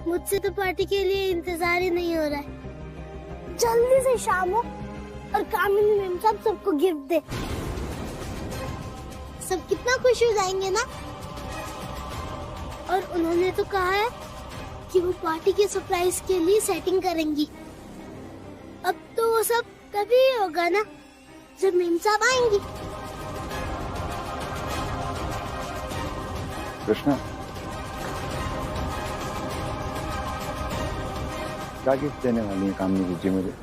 मुझसे तो पार्टी के लिए इंतजार ही नहीं हो रहा है। जल्दी से शाम हो और कामिनी मैम सबको गिफ्ट दे। सब कितना खुश हो जाएंगे ना। और उन्होंने तो कहा है कि वो पार्टी के सरप्राइज के लिए सेटिंग करेंगी। अब तो वो सब तभी होगा ना जब मैम साहब आएंगी। कृष्णा, क्या गिफ्ट देने वाली है कामनी जी मुझे?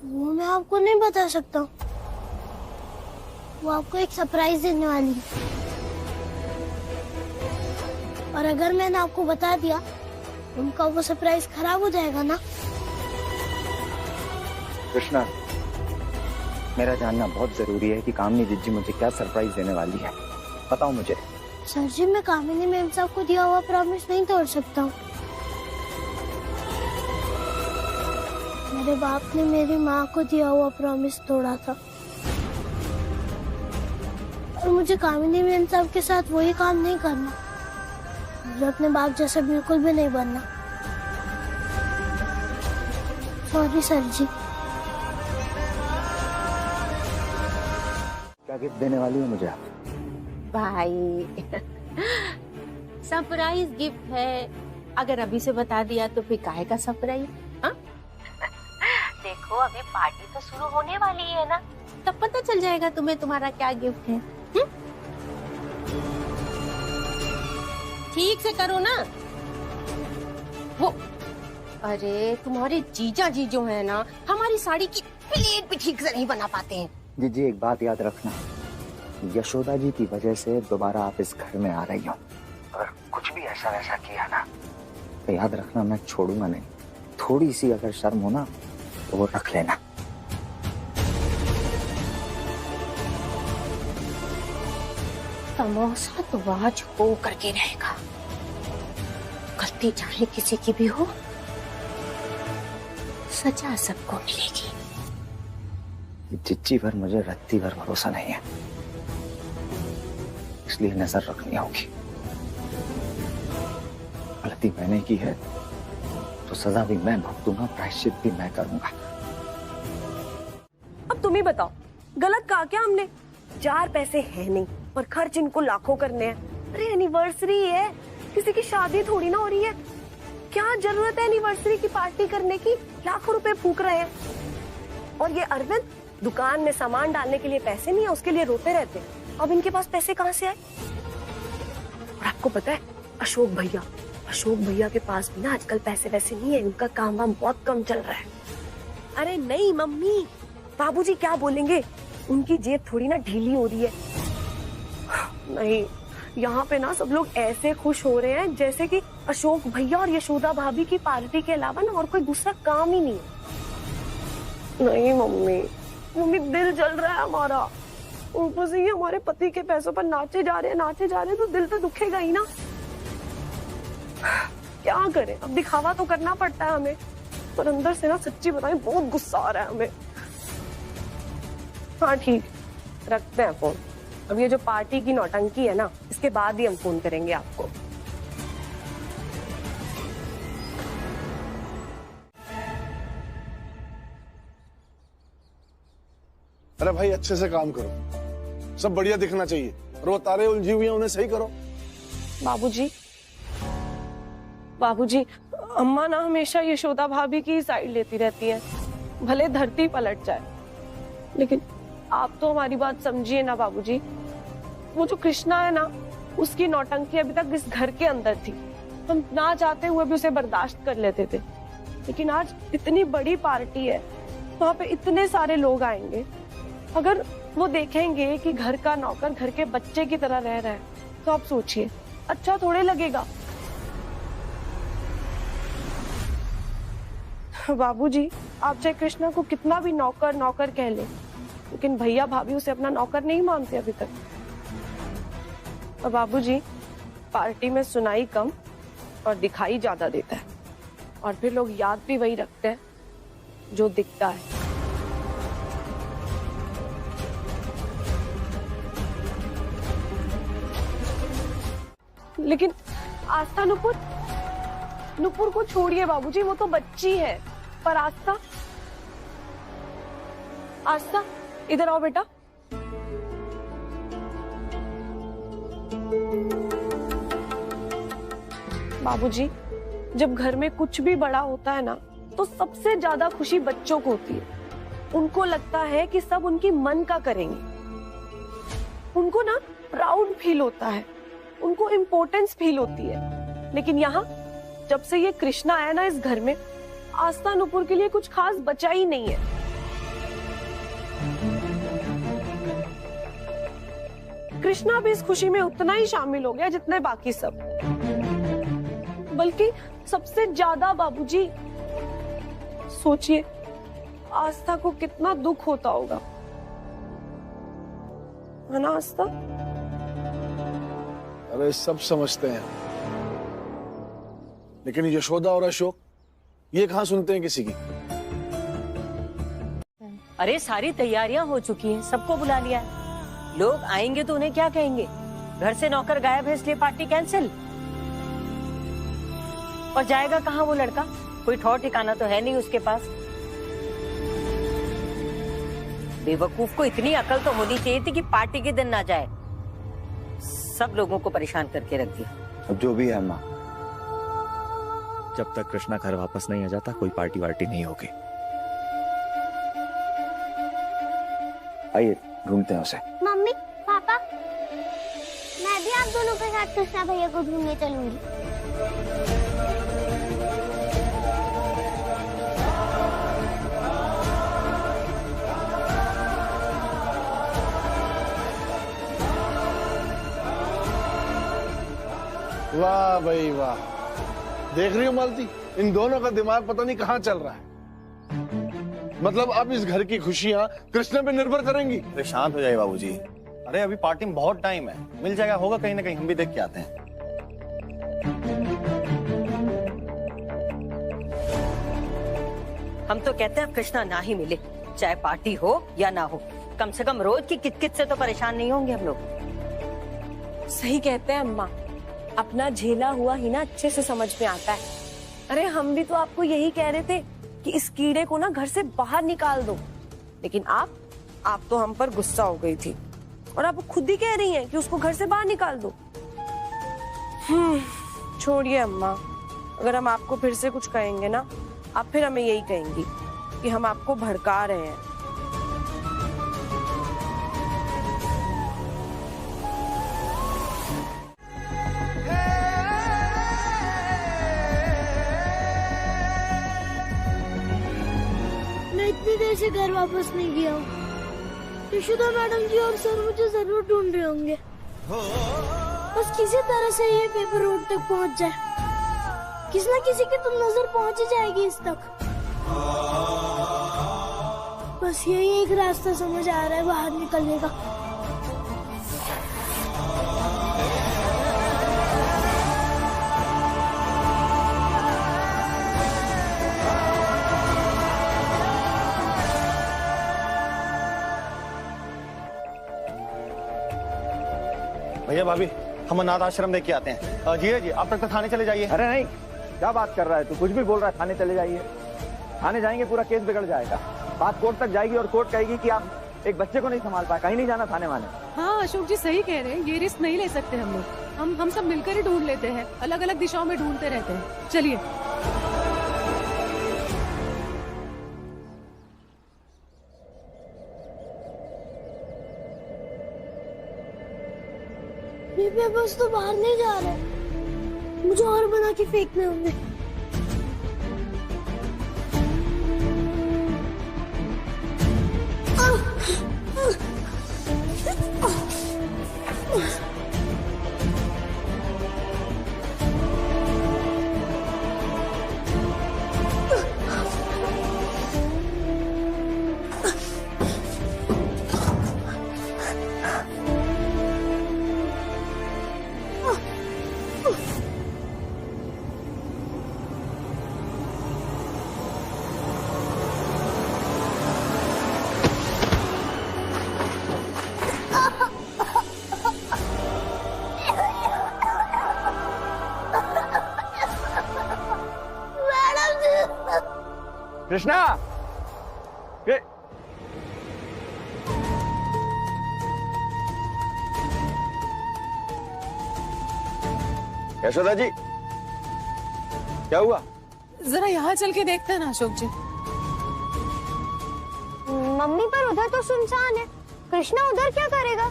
वो मैं आपको नहीं बता सकता हूँ। वो आपको एक सरप्राइज देने वाली है। और अगर मैंने आपको बता दिया उनका वो सरप्राइज खराब हो जाएगा ना। कृष्णा, मेरा जानना बहुत जरूरी है कि कामनी जिज्जी मुझे क्या सरप्राइज देने वाली है। बताओ मुझे। सर जी, मैं कामिनी मैम साहब को दिया हुआ प्रॉमिस नहीं तोड़ सकता हूँ। मेरे बाप ने मेरी माँ को दिया हुआ प्रॉमिस तोड़ा था और मुझे कामिनी मैम साहब के साथ वही काम नहीं करना। मुझे अपने बाप जैसा बिल्कुल भी नहीं बनना। सॉरी सर जी। क्या गिफ्ट देने वाली है मुझे आप? भाई सरप्राइज गिफ्ट है। अगर अभी से बता दिया तो फिर काहे का सरप्राइज? हाँ देखो, अभी पार्टी तो शुरू होने वाली है ना, तब पता चल जाएगा तुम्हें तुम्हारा क्या गिफ्ट है। ठीक से करो ना। वो अरे तुम्हारे जीजा जी जो है ना, हमारी साड़ी की प्लेट भी ठीक से नहीं बना पाते हैं। जी एक बात याद रखना, यशोदा जी की वजह से दोबारा आप इस घर में आ रही हो। अगर कुछ भी ऐसा वैसा किया ना तो याद रखना मैं छोड़ूंगा नहीं। थोड़ी सी अगर शर्म हो ना तो वो रख लेना। तमाशा तो आज हो करके रहेगा। गलती चाहे किसी की भी हो, सजा सबको मिलेगी। जिज्जी पर मुझे रत्ती भर भरोसा नहीं है, इसलिए नजर रखनी होगी। गलती मैंने की है तो सजा भी मैं भुगतूंगा, प्रायश्चित भी मैं करूंगा। अब तुम ही बताओ, गलत कहा क्या हमने? 4 पैसे है नहीं और खर्च इनको लाखों करने हैं। अरे एनिवर्सरी है, किसी की शादी थोड़ी ना हो रही है। क्या जरूरत है एनिवर्सरी की पार्टी करने की? लाखों रुपए फूक रहे हैं। और ये अरविंद दुकान में सामान डालने के लिए पैसे नहीं है, उसके लिए रोते रहते हैं। अब इनके पास पैसे कहाँ से आए? और आपको पता है अशोक भैया के पास भी ना आजकल पैसे वैसे नहीं है। उनका काम वाम बहुत कम चल रहा है। अरे नहीं मम्मी, बाबूजी क्या बोलेंगे? उनकी जेब थोड़ी ना ढीली हो रही है। नहीं, यहाँ पे ना सब लोग ऐसे खुश हो रहे हैं जैसे कि अशोक भैया और यशोदा भाभी की पार्टी के अलावा ना और कोई दूसरा काम ही नहीं है। नहीं मम्मी दिल जल रहा है हमारा। ऊपर से ये हमारे पति के पैसों पर नाचे जा रहे हैं तो दिल तो दुखेगा ही ना। क्या करें, अब दिखावा तो करना पड़ता है हमें, पर अंदर से ना सच्ची बताएं बहुत गुस्सा आ रहा है हमें। हाँ ठीक, रखते हैं फोन। अब ये जो पार्टी की नौटंकी है ना, इसके बाद ही हम फोन करेंगे आपको। अरे भाई अच्छे से काम करो, सब बढ़िया दिखना चाहिए। और वो तारे उलझी हुई हैं उन्हें सही करो। बाबूजी, अम्मा ना हमेशा यशोदा भाभी की साइड लेती रहती हैं, भले धरती पलट जाए। लेकिन आप तो हमारी बात समझिए ना बाबूजी। वो जो कृष्णा है ना, उसकी नौटंकी अभी तक इस घर के अंदर थी। हम ना चाहते हुए भी उसे बर्दाश्त कर लेते थे। लेकिन आज इतनी बड़ी पार्टी है, वहां पे इतने सारे लोग आएंगे। अगर वो देखेंगे कि घर का नौकर घर के बच्चे की तरह रह रहा है, तो आप सोचिए अच्छा थोड़े लगेगा। बाबूजी, आप चाहे कृष्णा को कितना भी नौकर कह ले, लेकिन भैया भाभी उसे अपना नौकर नहीं मानते अभी तक। और बाबूजी, पार्टी में सुनाई कम और दिखाई ज्यादा देता है, और फिर लोग याद भी वही रखते हैं जो दिखता है। लेकिन आस्था नुपुर, नुपुर को छोड़िए बाबूजी, वो तो बच्ची है। पर आस्था, आस्था इधर आओ बेटा। बाबूजी, जब घर में कुछ भी बड़ा होता है ना, तो सबसे ज्यादा खुशी बच्चों को होती है। उनको लगता है कि सब उनकी मन का करेंगे। उनको ना प्राउड फील होता है, उनको इम्पोर्टेंस फील होती है। लेकिन यहाँ जब से ये कृष्णा आया ना इस घर में, आस्था नुपुर के लिए कुछ खास बचा ही नहीं है। कृष्णा भी इस खुशी में उतना ही शामिल हो गया जितने बाकी सब, बल्कि सबसे ज्यादा। बाबूजी सोचिए, आस्था को कितना दुख होता होगा, है ना आस्था? अरे सब समझते हैं, लेकिन यशोदा और अशोक ये कहाँ सुनते हैं किसी की। अरे सारी तैयारियां हो चुकी हैं, सबको बुला लिया है। लोग आएंगे तो उन्हें क्या कहेंगे? घर से नौकर गायब है इसलिए पार्टी कैंसिल। और जाएगा कहाँ वो लड़का? कोई ठौर ठिकाना तो है नहीं उसके पास। बेवकूफ को इतनी अकल तो होनी चाहिए थी कि पार्टी के दिन ना जाए। सब लोगों को परेशान करके रख दिया। अब जो भी है अम्मा, जब तक कृष्णा घर वापस नहीं आ जाता कोई पार्टी वार्टी नहीं होगी। आइए ढूंढते हैं उसे। मम्मी, पापा, मैं भी आप दोनों के साथ कृष्णा भैया को ढूंढने चलूंगी। वाह भाई वाह, देख रही हो मालती, इन दोनों का दिमाग पता नहीं कहाँ चल रहा है। मतलब अब इस घर की खुशियाँ कृष्णा पे निर्भर करेंगी। अरे शांत हो जाइए बाबूजी। अरे अभी पार्टी में बहुत टाइम है, मिल जाएगा, होगा कहीं ना कहीं, हम भी देख के आते हैं। हम तो कहते हैं कृष्णा ना ही मिले, चाहे पार्टी हो या ना हो। कम से कम रोज की किटकिट से तो परेशान नहीं होंगे हम लोग। सही कहते हैं अम्मा, अपना झेला हुआ ही ना अच्छे से समझ में आता है। अरे हम भी तो आपको यही कह रहे थे कि इस कीड़े को ना घर से बाहर निकाल दो, लेकिन आप तो हम पर गुस्सा हो गई थी और आप खुद ही कह रही हैं कि उसको घर से बाहर निकाल दो। छोड़िए अम्मा, अगर हम आपको फिर से कुछ कहेंगे ना, आप फिर हमें यही कहेंगी कि हम आपको भड़का रहे हैं। मैं इतनी देर से घर वापस नहीं गया हूँ। यशोदा मैडम जी और सर मुझे जरूर ढूंढ रहे होंगे। बस किसी तरह से ये पेपर रोड तक पहुँच जाए, किसी न किसी की तो नजर पहुँच ही जाएगी इस तक। बस यही एक रास्ता समझ आ रहा है बाहर निकलने का। भैया भाभी, हम अनाथ आश्रम देख के आते हैं। जी जी, आप तक तो थाने चले जाइए। अरे नहीं, क्या बात कर रहा है तू? कुछ भी बोल रहा है। थाने चले जाइए। थाने जाएंगे पूरा केस बिगड़ जाएगा, बात कोर्ट तक जाएगी और कोर्ट कहेगी कि आप एक बच्चे को नहीं संभाल पाए। कहीं नहीं जाना थाने वाले। हाँ अशोक जी सही कह रहे हैं, ये रिस्क नहीं ले सकते हम लोग। हम सब मिलकर ही ढूंढ लेते हैं, अलग अलग दिशाओं में ढूंढते रहते हैं। चलिए। ये बस तो बाहर नहीं जा रहे, मुझे और बना के फेंकने होंगे। कृष्णा, यशोदा जी, क्या हुआ? जरा यहाँ चल के देखते हैं ना अशोक जी। मम्मी पर उधर तो सुनसान है, कृष्णा उधर क्या करेगा?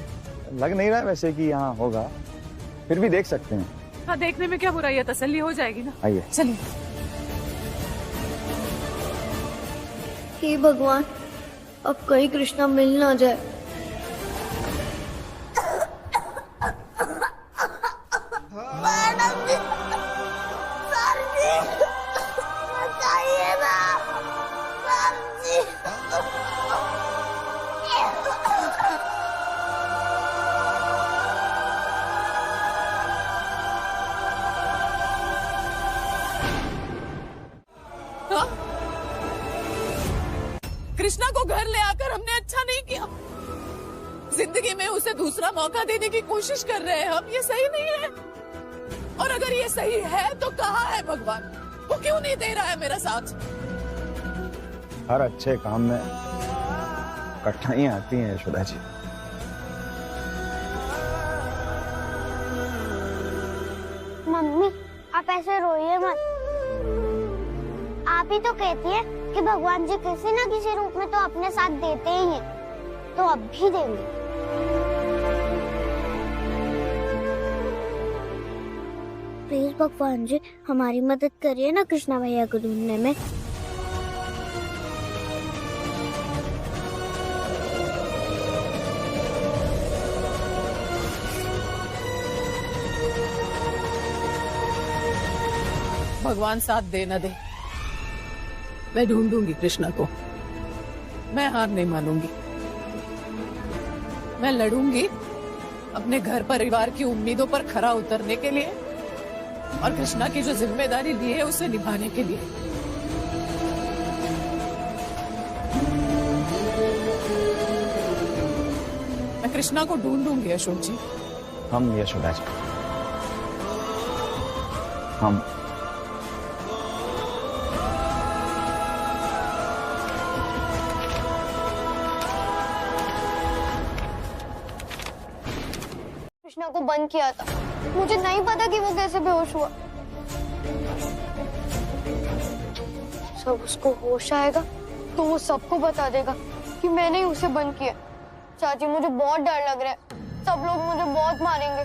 लग नहीं रहा वैसे कि यहाँ होगा, फिर भी देख सकते हैं। हाँ, देखने में क्या बुराई है, तसल्ली हो जाएगी ना। आइए। चलिए। हे भगवान, अब कहीं कृष्णा मिल ना जाए। कृष्णा को घर ले आकर हमने अच्छा नहीं किया। जिंदगी में उसे दूसरा मौका देने की कोशिश कर रहे हैं हम, ये सही नहीं है। और अगर ये सही है तो कहाँ है भगवान? वो क्यों नहीं दे रहा है मेरा साथ? हर अच्छे काम में कठिनाइयां आती हैं यशोदा जी। मम्मी, आप ऐसे रोइए मत। आप ही तो कहती है कि भगवान जी किसी न किसी रूप में तो अपने साथ देते ही हैं, तो अब भी देंगे। प्लीज भगवान जी हमारी मदद करिए ना कृष्णा भैया को ढूंढने में। भगवान साथ दे न दे, मैं ढूंढूंगी कृष्णा को। मैं हार नहीं मानूंगी। मैं लड़ूंगी अपने घर परिवार की उम्मीदों पर खरा उतरने के लिए और कृष्णा की जो जिम्मेदारी दी है उसे निभाने के लिए। मैं कृष्णा को ढूंढूंगी अशोक जी। हम यशोदा जी, हम कृष्णा को बंद किया था, मुझे नहीं पता कि वो कैसे बेहोश हुआ। सब उसको होश आएगा तो वो सबको बता देगा कि मैंने ही उसे बंद किया। चाची मुझे बहुत डर लग रहा है, सब लोग मुझे बहुत मारेंगे।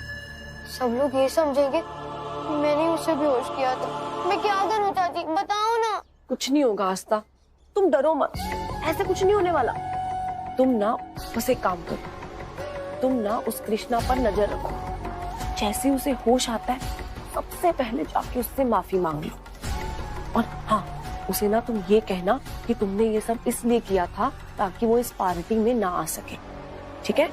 सब लोग ये समझेंगे कि मैंने ही उसे बेहोश किया था। मैं क्या करूं चाची, बताओ ना। कुछ नहीं होगा आस्था, तुम डरो मत, ऐसा कुछ नहीं होने वाला। तुम ना बस एक काम करो, तुम ना उस कृष्णा पर नजर रखो। जैसे उसे होश आता है सबसे पहले जाके उससे माफी मांग लो। और हाँ, उसे ना तुम ये कहना कि तुमने ये सब इसलिए किया था ताकि वो इस पार्टी में ना आ सके, ठीक है?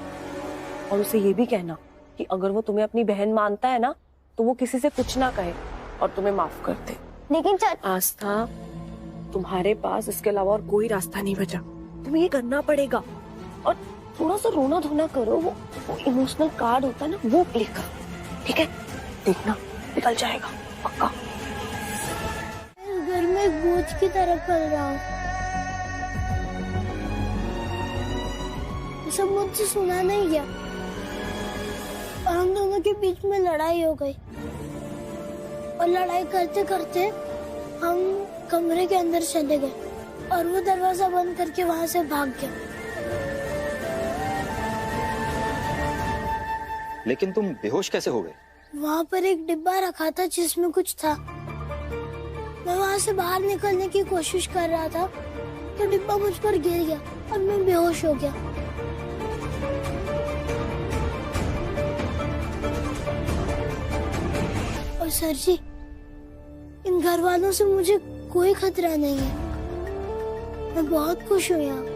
और उसे ये भी कहना कि अगर वो तुम्हें अपनी बहन मानता है ना तो वो किसी से कुछ ना कहे और तुम्हें माफ कर दे। लेकिन आस्था, तुम्हारे पास इसके अलावा और कोई रास्ता नहीं बचा, तुम्हें ये करना पड़ेगा। और थोड़ा सा रोना धोना करो, वो इमोशनल कार्ड होता है ना, वो प्ले करो, ठीक है? देखना निकल जाएगा पक्का। घर में एक बोझ की तरह पल रहा हूँ। सब मुझसे सुना नहीं गया और हम दोनों के बीच में लड़ाई हो गई। और लड़ाई करते करते हम कमरे के अंदर चले गए और वो दरवाजा बंद करके वहां से भाग गया। लेकिन तुम बेहोश कैसे हो गए? वहाँ पर एक डिब्बा रखा था जिसमें कुछ था। मैं वहाँ से बाहर निकलने की कोशिश कर रहा था तो डिब्बा मुझ पर गिर गया और मैं बेहोश हो गया। और सर जी, इन घर वालों से मुझे कोई खतरा नहीं है। मैं बहुत खुश हूँ यहाँ।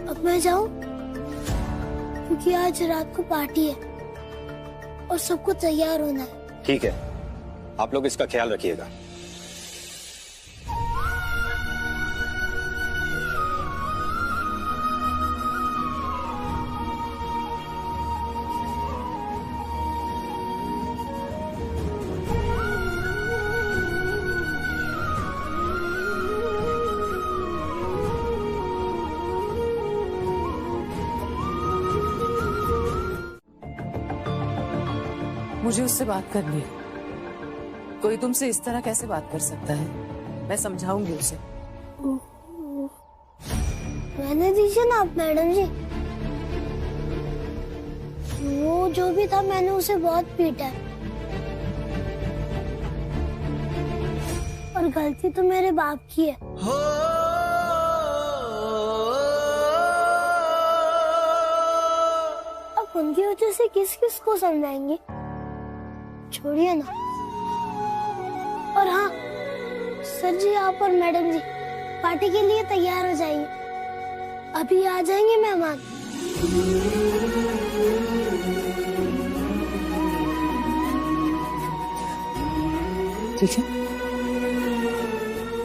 अब मैं जाऊं क्योंकि आज रात को पार्टी है और सबको तैयार होना है। ठीक है, आप लोग इसका ख्याल रखिएगा। मुझे उससे बात करनी है। कोई तुमसे इस तरह कैसे बात कर सकता है? मैं समझाऊंगी उसे। रहने दीजिए ना आप मैडम जी। वो जो भी था मैंने उसे बहुत पीटा है। और गलती तो मेरे बाप की है। अब उनकी वजह से किस किस को समझाएंगे? छोड़िए ना। और हाँ सर जी, आप और मैडम जी पार्टी के लिए तैयार हो जाइए, अभी आ जाएंगे मेहमान। ठीक है,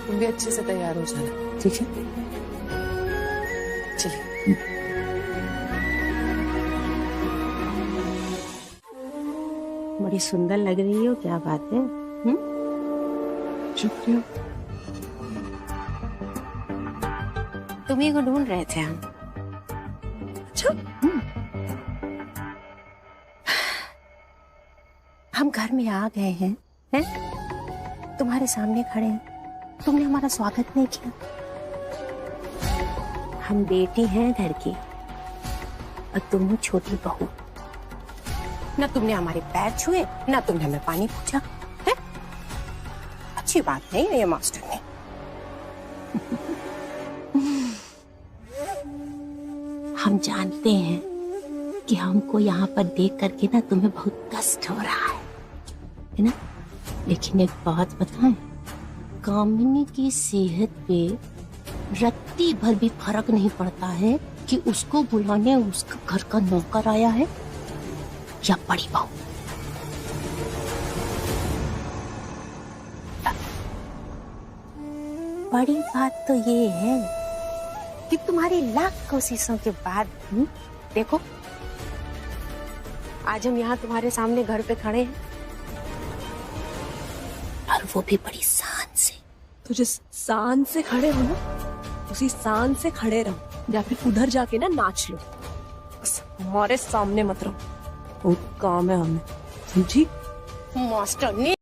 तुम भी अच्छे से तैयार हो जाना। ठीक है। चलिए। बड़ी सुंदर लग रही हो, क्या बात है? शुक्रिया। तुम्ही को ढूंढ रहे थे हम। अच्छा, हम घर में आ गए हैं, तुम्हारे सामने खड़े हैं, तुमने हमारा स्वागत नहीं किया। हम बेटी हैं घर की और तुम हो छोटी बहू। ना तुमने हमारे पैर छुए, ना तुमने हमें पानी पूछा है? अच्छी बात नहीं है ये मास्टर ने। हम जानते हैं कि हमको यहाँ पर देख करके ना तुम्हें बहुत कष्ट हो रहा है ना? लेकिन एक बात बताएं, कामिनी की सेहत पे रत्ती भर भी फर्क नहीं पड़ता है कि उसको बुलाने उसका घर का नौकर आया है या बड़ी बहू। बड़ी बात तो ये है कि तुम्हारी लाख कोशिशों के बाद देखो आज हम यहाँ तुम्हारे सामने घर पे खड़े हैं, और वो भी बड़ी शान से। तो जिस शान से खड़े हो ना, उसी शान से खड़े रहो, या फिर उधर जाके ना नाच लो। बस हमारे सामने मत रहो, बहुत काम है हमें, समझी? मास्टर ने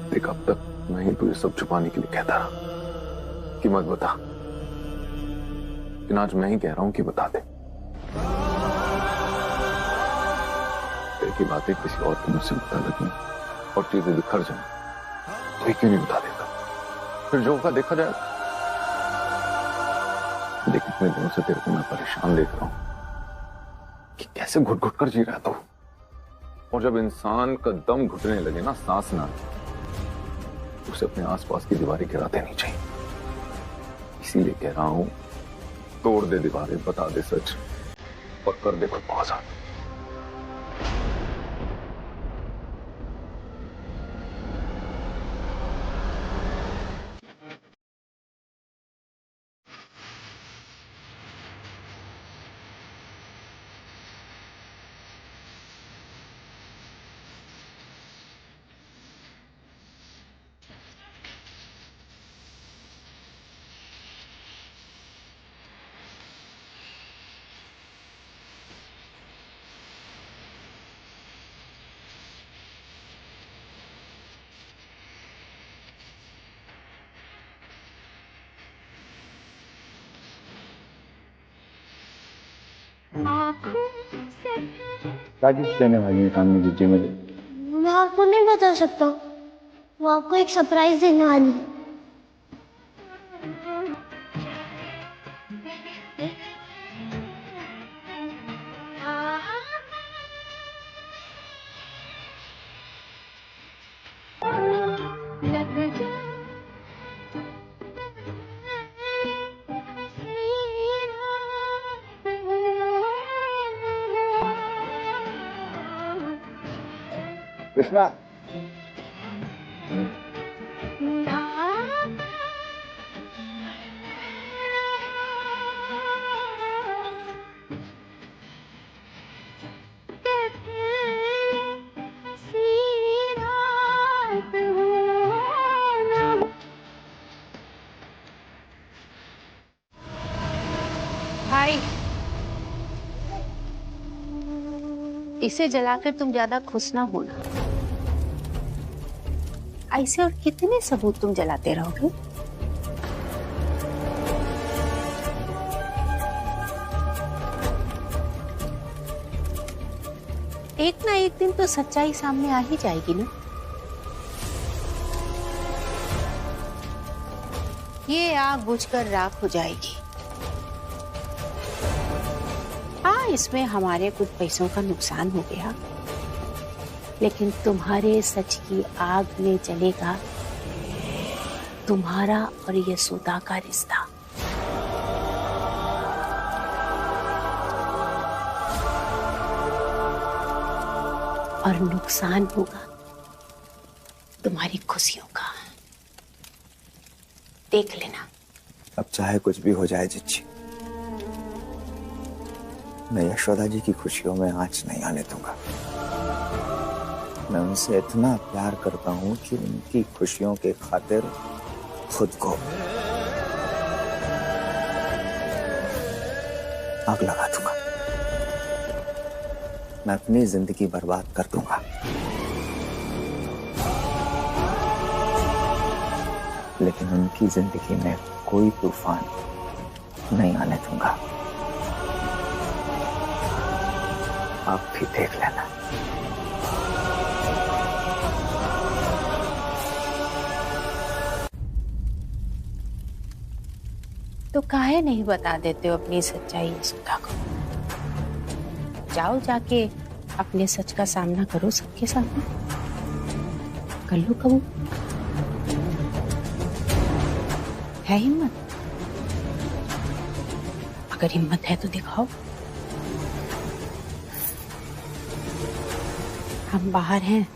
देख, अब तक मैं ही तुझे सब छुपाने के लिए कहता रहा कि मत बता, लेकिन आज मैं ही कह रहा हूं कि बता दे। तेरे की बातें किसी और को मुझसे बता लगी और चीजें बिखर जाए तो ही क्यों नहीं बता देता? फिर जो होगा देखा जाए। देख, इतने दिनों से तेरे को मैं परेशान देख रहा हूं कि कैसे घुट घुट कर जी रहा था। और जब इंसान का दम घुटने लगे ना, सांस ना, उसे अपने आसपास की दीवारें गिरा देनी चाहिए। इसीलिए कह रहा हूं, तोड़ दे दीवारें, बता दे सच और कर दे खुद को आजाद। राजेश देने वाली है काम में मुझे। मैं आपको नहीं बता सकता, वो आपको एक सरप्राइज देने वाली है। कृष्णा, इसे जलाकर तुम ज्यादा खुश ना होना। ऐसे और कितने सबूत तुम जलाते रहोगे? एक ना एक दिन तो सच्चाई सामने आ ही जाएगी ना। ये आग बुझकर राख हो जाएगी। हाँ, इसमें हमारे कुछ पैसों का नुकसान हो गया, लेकिन तुम्हारे सच की आग में जलेगा तुम्हारा और यशोदा का रिश्ता। और नुकसान होगा तुम्हारी खुशियों का। देख लेना। अब चाहे कुछ भी हो जाए जिज्जी, मैं यशोदा जी की खुशियों में आंच नहीं आने दूंगा। मैं उनसे इतना प्यार करता हूं कि उनकी खुशियों के खातिर खुद को आग लगा दूंगा। मैं अपनी जिंदगी बर्बाद कर दूंगा, लेकिन उनकी जिंदगी में कोई तूफान नहीं आने दूंगा। आप भी देख लेना। तो काहे नहीं बता देते हो अपनी सच्चाई यशोदा को? जाओ जाके अपने सच का सामना करो सबके सामने। कर लो कबूल। है हिम्मत? अगर हिम्मत है तो दिखाओ। हम बाहर हैं,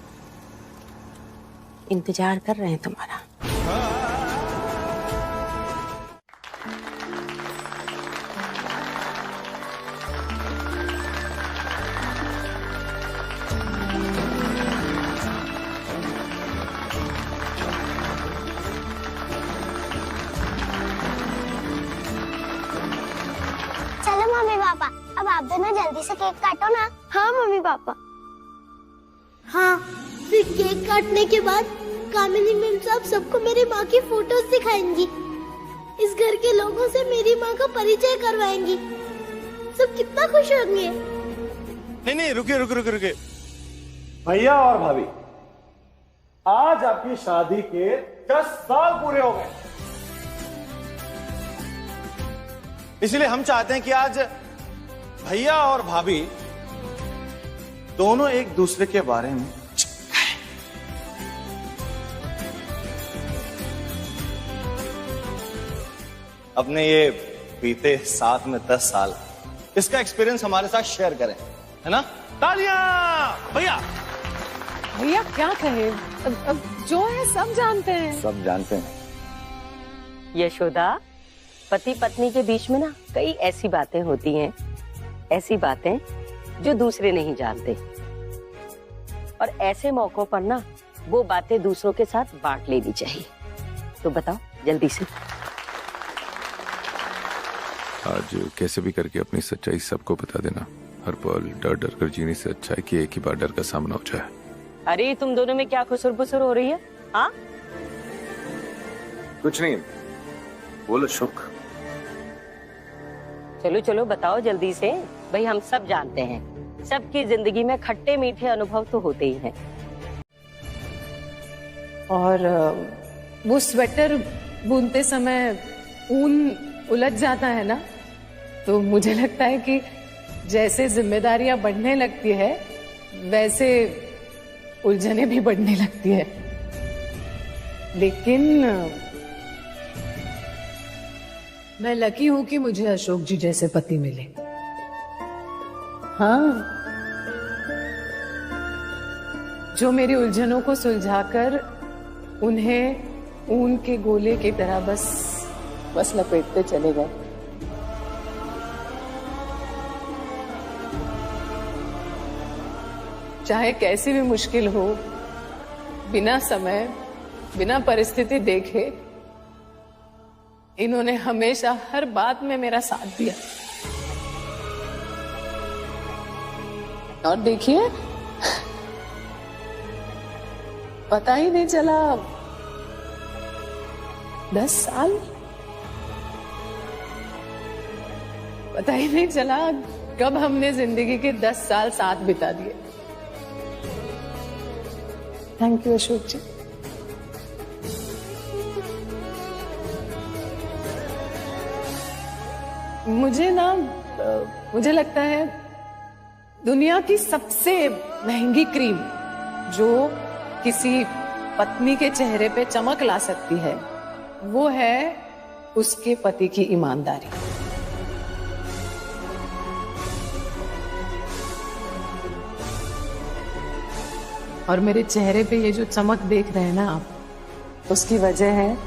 इंतजार कर रहे हैं तुम्हारा। चलो मम्मी पापा, अब आप दोनों जल्दी से केक काटो ना। हाँ मम्मी पापा। हाँ, फिर केक काटने के बाद कामिनी मैम साहब सबको मेरी माँ की फोटोज दिखाएंगी। इस घर के लोगों से मेरी माँ का परिचय करवाएंगी। सब कितना खुश होंगे। नहीं, रुकिए। भैया और भाभी, आज आपकी शादी के 10 साल पूरे हो गए। इसलिए हम चाहते हैं कि आज भैया और भाभी दोनों एक दूसरे के बारे में अपने ये बीते साथ में 10 साल इसका एक्सपीरियंस हमारे साथ शेयर करें, है ना? तालियां भैया। भैया क्या कहे, अब जो है सब जानते हैं। सब जानते हैं। यशोदा, पति पत्नी के बीच में ना कई ऐसी बातें होती हैं, ऐसी बातें जो दूसरे नहीं जानते, और ऐसे मौकों पर ना वो बातें दूसरों के साथ बांट लेनी चाहिए। तो बताओ जल्दी से। आज कैसे भी करके अपनी सच्चाई सबको बता देना। हर पल डर डर कर जीने से अच्छा है कि एक ही बार डर का सामना हो जाए। अरे तुम दोनों में क्या खुसर बुसर हो रही है? हाँ, कुछ नहीं, बोलो शुक। चलो चलो बताओ जल्दी से। भाई हम सब जानते हैं, सबकी जिंदगी में खट्टे मीठे अनुभव तो होते ही हैं। और वो स्वेटर बुनते समय ऊन उलझ जाता है ना, तो मुझे लगता है कि जैसे जिम्मेदारियां बढ़ने लगती है वैसे उलझने भी बढ़ने लगती है। लेकिन मैं लकी हूं कि मुझे अशोक जी जैसे पति मिले। हाँ, जो मेरी उलझनों को सुलझाकर उन्हें ऊन के गोले की तरह बस लपेटते चले गए। चाहे कैसी भी मुश्किल हो, बिना समय, बिना परिस्थिति देखे इन्होंने हमेशा हर बात में मेरा साथ दिया। और देखिए पता ही नहीं चला 10 साल, पता ही नहीं चला कब हमने जिंदगी के 10 साल साथ बिता दिए। थैंक यू अशोक जी। मुझे लगता है दुनिया की सबसे महंगी क्रीम जो किसी पत्नी के चेहरे पे चमक ला सकती है वो है उसके पति की ईमानदारी। और मेरे चेहरे पे ये जो चमक देख रहे हैं ना आप, उसकी वजह है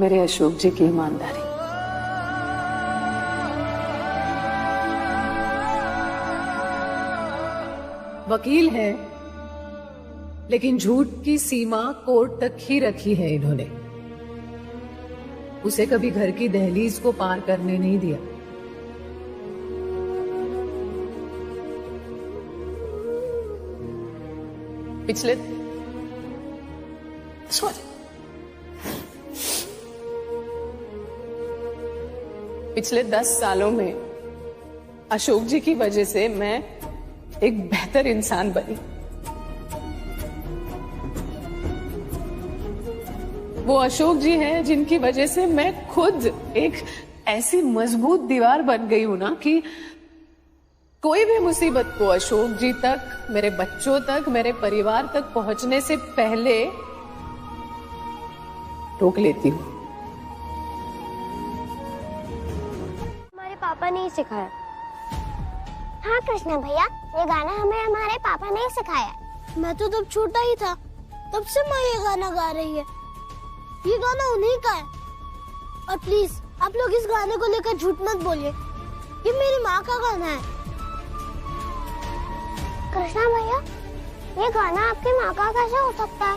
मेरे अशोक जी की ईमानदारी। वकील है लेकिन झूठ की सीमा कोर्ट तक ही रखी है इन्होंने। उसे कभी घर की दहलीज को पार करने नहीं दिया। पिछले 10 सालों में अशोक जी की वजह से मैं एक बेहतर इंसान बनी। वो अशोक जी हैं जिनकी वजह से मैं खुद एक ऐसी मजबूत दीवार बन गई हूं ना कि कोई भी मुसीबत को अशोक जी तक, मेरे बच्चों तक, मेरे परिवार तक पहुंचने से पहले रोक लेती हूँ। हमारे पापा ने ही सिखाया। हाँ कृष्णा भैया, ये गाना हमें हमारे पापा ने ही सिखाया। मैं तो तब छोटा ही था, तब से माँ ये गाना गा रही है। ये गाना उन्हीं का है। और प्लीज आप लोग इस गाने को लेकर झूठ मत बोलिए, ये मेरी माँ का गाना है। कृष्णा भैया, ये गाना आपकी माँ का कैसे हो सकता है?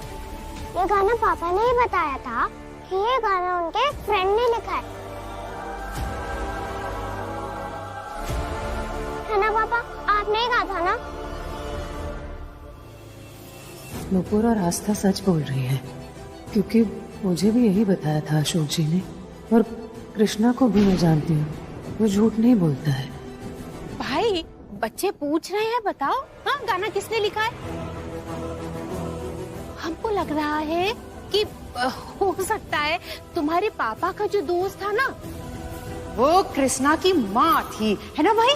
ये गाना पापा ने ही बताया था कि ये गाना उनके एक फ्रेंड ने लिखा है ना पापा? आपने ही कहा था ना? नुपुर और आस्था सच बोल रही है, क्योंकि मुझे भी यही बताया था अशोक जी ने। और कृष्णा को भी मैं जानती हूँ, वो झूठ नहीं बोलता है। भाई बच्चे पूछ रहे हैं, बताओ हाँ गाना किसने लिखा है? हमको लग रहा है कि हो सकता है तुम्हारे पापा का जो दोस्त था ना, वो कृष्णा की माँ थी, है ना भाई?